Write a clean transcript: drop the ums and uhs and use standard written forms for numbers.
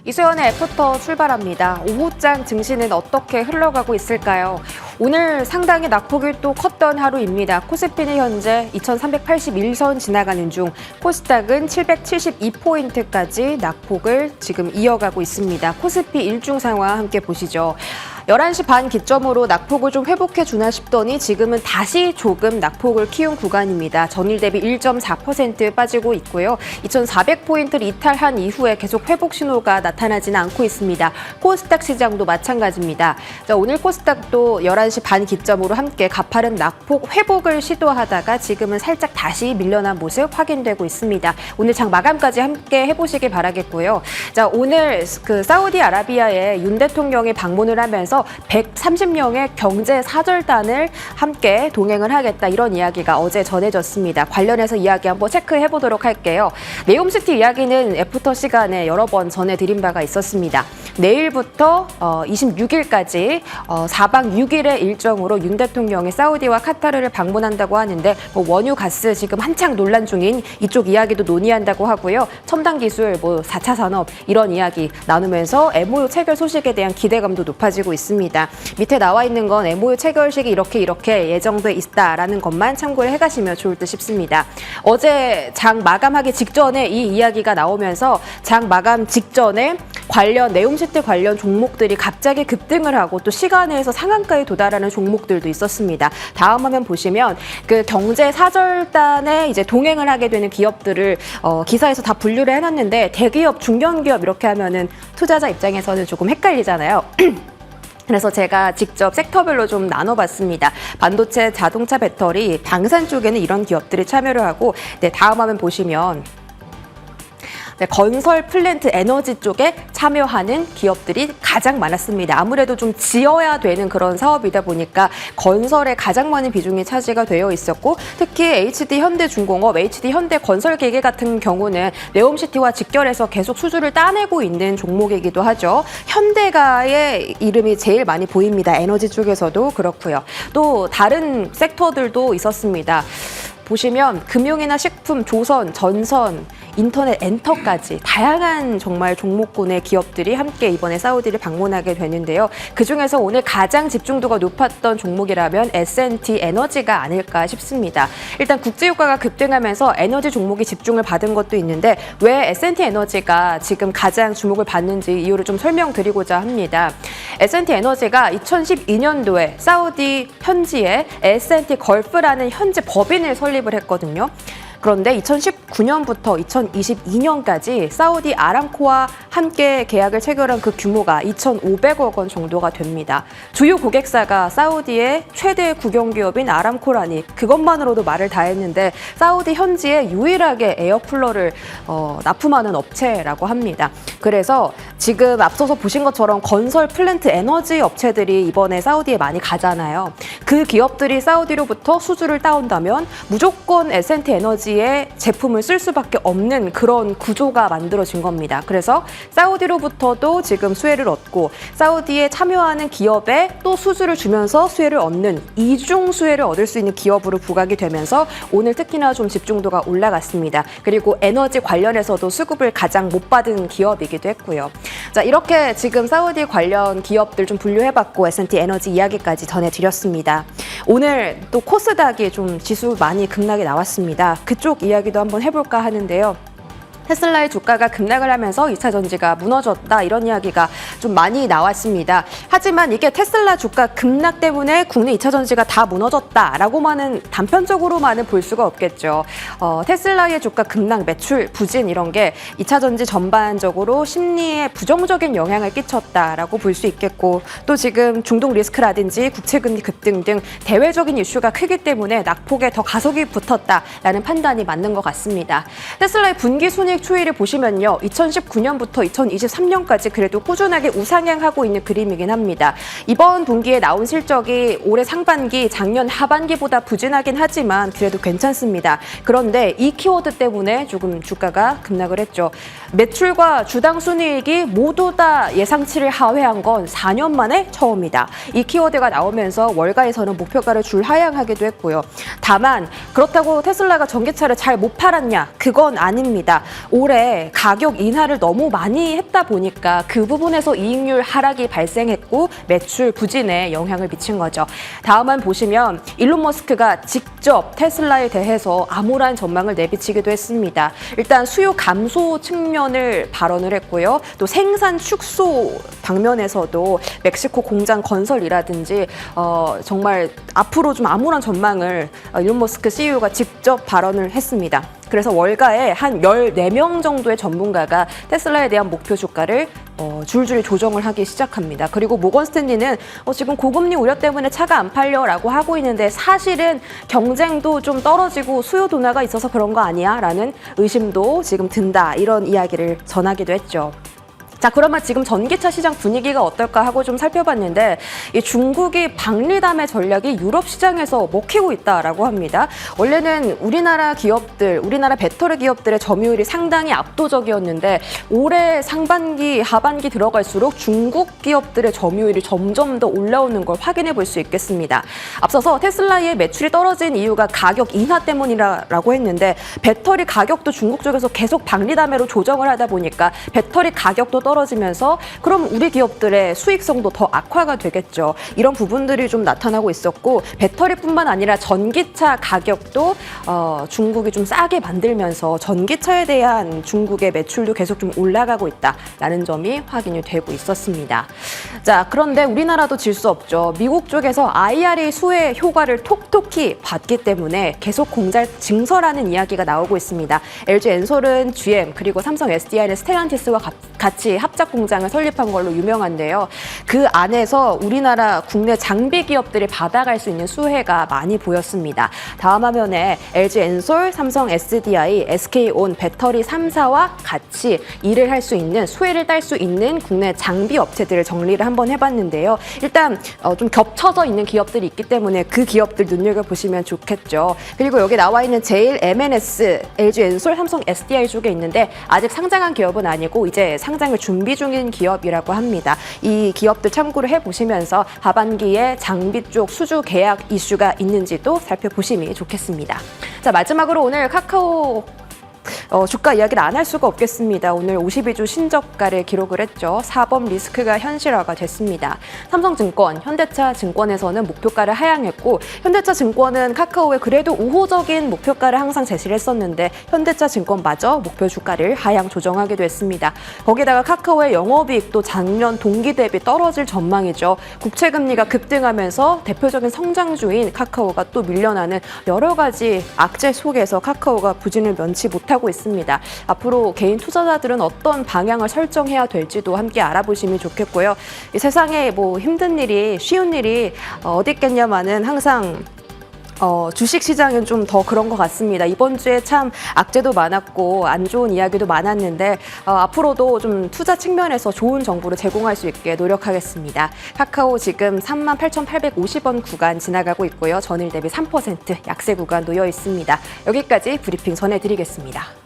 이수연의 애프터 출발합니다. 오후장 증시는 어떻게 흘러가고 있을까요? 오늘 상당히 낙폭이 또 컸던 하루입니다. 코스피는 현재 2381선 지나가는 중 코스닥은 772포인트까지 낙폭을 지금 이어가고 있습니다. 코스피 일중 상황 함께 보시죠. 11시 반 기점으로 낙폭을 좀 회복해주나 싶더니 지금은 다시 조금 낙폭을 키운 구간입니다. 전일 대비 1.4% 빠지고 있고요. 2,400포인트를 이탈한 이후에 계속 회복 신호가 나타나지는 않고 있습니다. 코스닥 시장도 마찬가지입니다. 자, 오늘 코스닥도 11시 반 기점으로 함께 가파른 낙폭 회복을 시도하다가 지금은 살짝 다시 밀려난 모습 확인되고 있습니다. 오늘 장 마감까지 함께 해보시길 바라겠고요. 자, 오늘 사우디아라비아에 윤 대통령이 방문을 하면서 130명의 경제 사절단을 함께 동행을 하겠다 이런 이야기가 어제 전해졌습니다. 관련해서 이야기 한번 체크해 보도록 할게요. 네옴시티 이야기는 애프터 시간에 여러 번 전해드린 바가 있었습니다. 내일부터 26일까지 4박 6일의 일정으로 윤 대통령이 사우디와 카타르를 방문한다고 하는데 원유 가스 지금 한창 논란 중인 이쪽 이야기도 논의한다고 하고요. 첨단 기술, 4차 산업 이런 이야기 나누면서 MOU 체결 소식에 대한 기대감도 높아지고 있습니다. 밑에 나와 있는 건 MOU 체결식이 이렇게 예정돼 있다라는 것만 참고를 해가시면 좋을 듯 싶습니다. 어제 장 마감하기 직전에 이 이야기가 나오면서 장 마감 직전에 네옴시티 관련 종목들이 갑자기 급등을 하고 또 시간에서 상한가에 도달하는 종목들도 있었습니다. 다음 화면 보시면 그 경제 사절단에 이제 동행을 하게 되는 기업들을 기사에서 다 분류를 해놨는데 대기업, 중견기업 이렇게 하면은 투자자 입장에서는 조금 헷갈리잖아요. 그래서 제가 직접 섹터별로 좀 나눠봤습니다. 반도체, 자동차, 배터리, 방산 쪽에는 이런 기업들이 참여를 하고 다음 화면 보시면 건설, 플랜트, 에너지 쪽에 참여하는 기업들이 가장 많았습니다. 아무래도 좀 지어야 되는 그런 사업이다 보니까 건설에 가장 많은 비중이 차지가 되어 있었고 특히 HD현대중공업, HD현대건설기계 같은 경우는 네옴시티와 직결해서 계속 수주를 따내고 있는 종목이기도 하죠. 현대가의 이름이 제일 많이 보입니다. 에너지 쪽에서도 그렇고요. 또 다른 섹터들도 있었습니다. 보시면 금융이나 식품, 조선, 전선, 인터넷, 엔터까지 다양한 정말 종목군의 기업들이 함께 이번에 사우디를 방문하게 되는데요. 그중에서 오늘 가장 집중도가 높았던 종목이라면 S&T 에너지가 아닐까 싶습니다. 일단 국제유가가 급등하면서 에너지 종목이 집중을 받은 것도 있는데 왜 S&T 에너지가 지금 가장 주목을 받는지 이유를 좀 설명드리고자 합니다. S&T 에너지가 2012년도에 사우디 현지에 S&T 걸프라는 현지 법인을 설립을 했거든요. 그런데 2019년부터 2022년까지 사우디 아람코와 함께 계약을 체결한 그 규모가 2,500억 원 정도가 됩니다. 주요 고객사가 사우디의 최대 국영기업인 아람코라니 그것만으로도 말을 다 했는데 사우디 현지에 유일하게 에어쿨러를 납품하는 업체라고 합니다. 그래서 지금 앞서서 보신 것처럼 건설, 플랜트, 에너지 업체들이 이번에 사우디에 많이 가잖아요. 그 기업들이 사우디로부터 수주를 따온다면 무조건 S&T 에너지 제품을 쓸 수밖에 없는 그런 구조가 만들어진 겁니다. 그래서 사우디로부터도 지금 수혜를 얻고 사우디에 참여하는 기업에 또 수주를 주면서 수혜를 얻는 이중 수혜를 얻을 수 있는 기업으로 부각이 되면서 오늘 특히나 좀 집중도가 올라갔습니다. 그리고 에너지 관련해서도 수급을 가장 못 받은 기업이기도 했고요. 자, 이렇게 지금 사우디 관련 기업들 좀 분류해봤고 S&T 에너지 이야기까지 전해드렸습니다. 오늘 또 코스닥이 좀 지수 많이 급락이 나왔습니다. 그쪽 이야기도 한번 해볼까 하는데요. 테슬라의 주가가 급락을 하면서 2차 전지가 무너졌다 이런 이야기가 좀 많이 나왔습니다. 하지만 이게 테슬라 주가 급락 때문에 국내 2차 전지가 다 무너졌다라고만은 단편적으로만은 볼 수가 없겠죠. 테슬라의 주가 급락, 매출 부진 이런 게 2차 전지 전반적으로 심리에 부정적인 영향을 끼쳤다라고 볼 수 있겠고 또 지금 중동 리스크라든지 국채금리 급등 등 대외적인 이슈가 크기 때문에 낙폭에 더 가속이 붙었다라는 판단이 맞는 것 같습니다. 테슬라의 분기 순이익 추이를 보시면요. 2019년부터 2023년까지 그래도 꾸준하게 우상향하고 있는 그림이긴 합니다. 이번 분기에 나온 실적이 올해 상반기, 작년 하반기보다 부진하긴 하지만 그래도 괜찮습니다. 그런데 이 키워드 때문에 조금 주가가 급락을 했죠. 매출과 주당 순이익이 모두 다 예상치를 하회한 건 4년 만에 처음이다. 이 키워드가 나오면서 월가에서는 목표가를 줄하향하기도 했고요. 다만 그렇다고 테슬라가 전기차를 잘 못 팔았냐? 그건 아닙니다. 올해 가격 인하를 너무 많이 했다 보니까 그 부분에서 이익률 하락이 발생했고 매출 부진에 영향을 미친 거죠. 다음만 보시면 일론 머스크가 직접 테슬라에 대해서 암울한 전망을 내비치기도 했습니다. 일단 수요 감소 측면을 발언을 했고요. 또 생산 축소 방면에서도 멕시코 공장 건설이라든지 정말 앞으로 좀 암울한 전망을 일론 머스크 CEO가 직접 발언을 했습니다. 그래서 월가에 한 14명 정도의 전문가가 테슬라에 대한 목표 주가를 줄줄이 조정을 하기 시작합니다. 그리고 모건 스탠리는 지금 고금리 우려 때문에 차가 안 팔려라고 하고 있는데 사실은 경쟁도 좀 떨어지고 수요 둔화가 있어서 그런 거 아니야? 라는 의심도 지금 든다. 이런 이야기를 전하기도 했죠. 자, 그러면 지금 전기차 시장 분위기가 어떨까 하고 좀 살펴봤는데 이 중국이 박리담의 전략이 유럽 시장에서 먹히고 있다라고 합니다. 원래는 우리나라 기업들, 우리나라 배터리 기업들의 점유율이 상당히 압도적이었는데 올해 상반기, 하반기 들어갈수록 중국 기업들의 점유율이 점점 더 올라오는 걸 확인해 볼 수 있겠습니다. 앞서서 테슬라의 매출이 떨어진 이유가 가격 인하 때문이라고 했는데 배터리 가격도 중국 쪽에서 계속 박리담회로 조정을 하다 보니까 배터리 가격도 떨어지면서 그럼 우리 기업들의 수익성도 더 악화가 되겠죠. 이런 부분들이 좀 나타나고 있었고 배터리뿐만 아니라 전기차 가격도 중국이 좀 싸게 만들면서 전기차에 대한 중국의 매출도 계속 좀 올라가고 있다라는 점이 확인이 되고 있었습니다. 자, 그런데 우리나라도 질 수 없죠. 미국 쪽에서 IRA 수혜 효과를 톡톡히 받기 때문에 계속 공장 증설하는 이야기가 나오고 있습니다. LG 엔솔은 GM 그리고 삼성 SDI는 스텔란티스와 같이 합작 공장을 설립한 걸로 유명한데요. 그 안에서 우리나라 국내 장비 기업들이 받아갈 수 있는 수혜가 많이 보였습니다. 다음 화면에 LG 엔솔, 삼성 SDI, SK온, 배터리 3사와 같이 일을 할 수 있는 수혜를 딸 수 있는 국내 장비 업체들을 정리를 한번 해봤는데요. 일단 좀 겹쳐져 있는 기업들이 있기 때문에 그 기업들 눈여겨보시면 좋겠죠. 그리고 여기 나와 있는 제일 M&S, LG 엔솔, 삼성 SDI 쪽에 있는데 아직 상장한 기업은 아니고 이제 상장을 준비 중인 기업이라고 합니다. 이 기업들 참고를 해보시면서 하반기에 장비 쪽 수주 계약 이슈가 있는지도 살펴보시면 좋겠습니다. 자, 마지막으로 오늘 카카오 주가 이야기를 안 할 수가 없겠습니다. 오늘 52주 신저가를 기록을 했죠. 4번 리스크가 현실화가 됐습니다. 삼성증권, 현대차증권에서는 목표가를 하향했고 현대차증권은 카카오에 그래도 우호적인 목표가를 항상 제시를 했었는데 현대차증권마저 목표 주가를 하향 조정하기도 했습니다. 거기다가 카카오의 영업이익도 작년 동기 대비 떨어질 전망이죠. 국채금리가 급등하면서 대표적인 성장주인 카카오가 또 밀려나는 여러 가지 악재 속에서 카카오가 부진을 면치 못하고 있습니다. 앞으로 개인 투자자들은 어떤 방향을 설정해야 될지도 함께 알아보시면 좋겠고요. 이 세상에 뭐 힘든 일이 쉬운 일이 어디 있겠냐마는 항상 주식시장은 좀 더 그런 것 같습니다. 이번 주에 참 악재도 많았고 안 좋은 이야기도 많았는데 앞으로도 좀 투자 측면에서 좋은 정보를 제공할 수 있게 노력하겠습니다. 카카오 지금 38,850원 구간 지나가고 있고요. 전일 대비 3% 약세 구간 놓여 있습니다. 여기까지 브리핑 전해드리겠습니다.